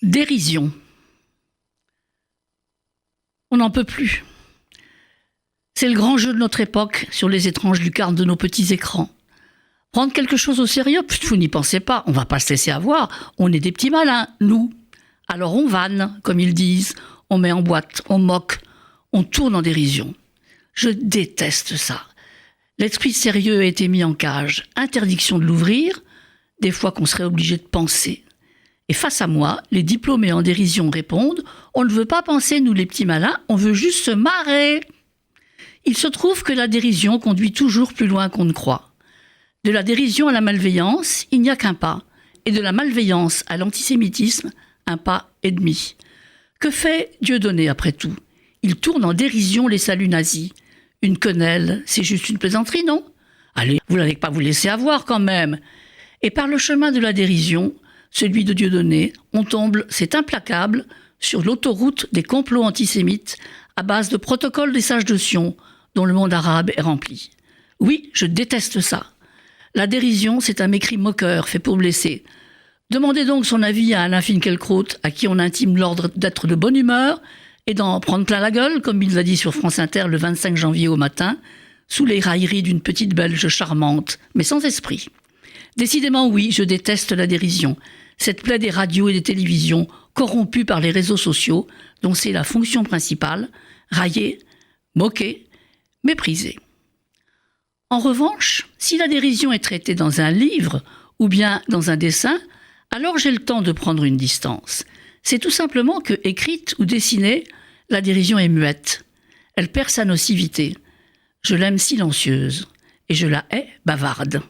Dérision. On n'en peut plus. C'est le grand jeu de notre époque sur les étranges lucarnes de nos petits écrans. Prendre quelque chose au sérieux, vous n'y pensez pas, on va pas se laisser avoir, on est des petits malins, nous. Alors on vanne, comme ils disent, on met en boîte, on moque, on tourne en dérision. Je déteste ça. L'esprit sérieux a été mis en cage, interdiction de l'ouvrir, des fois qu'on serait obligé de penser. Et face à moi, les diplômés en dérision répondent « On ne veut pas penser, nous les petits malins, on veut juste se marrer ». Il se trouve que la dérision conduit toujours plus loin qu'on ne croit. De la dérision à la malveillance, il n'y a qu'un pas. Et de la malveillance à l'antisémitisme, un pas et demi. Que fait Dieudonné après tout? Il tourne en dérision les saluts nazis. Une quenelle, c'est juste une plaisanterie, non? Allez, vous n'allez pas vous laisser avoir quand même. Et par le chemin de la dérision, celui de Dieudonné, on tombe, c'est implacable, sur l'autoroute des complots antisémites à base de protocoles des sages de Sion, dont le monde arabe est rempli. Oui, je déteste ça. La dérision, c'est un mécrit moqueur fait pour blesser. Demandez donc son avis à Alain Finkielkraut, à qui on intime l'ordre d'être de bonne humeur et d'en prendre plein la gueule, comme il l'a dit sur France Inter le 25 janvier au matin, sous les railleries d'une petite Belge charmante, mais sans esprit. Décidément, oui, je déteste la dérision. Cette plaie des radios et des télévisions, corrompues par les réseaux sociaux, dont c'est la fonction principale, railler, moquer, mépriser. En revanche, si la dérision est traitée dans un livre ou bien dans un dessin, alors j'ai le temps de prendre une distance. C'est tout simplement que, écrite ou dessinée, la dérision est muette. Elle perd sa nocivité. Je l'aime silencieuse et je la hais bavarde.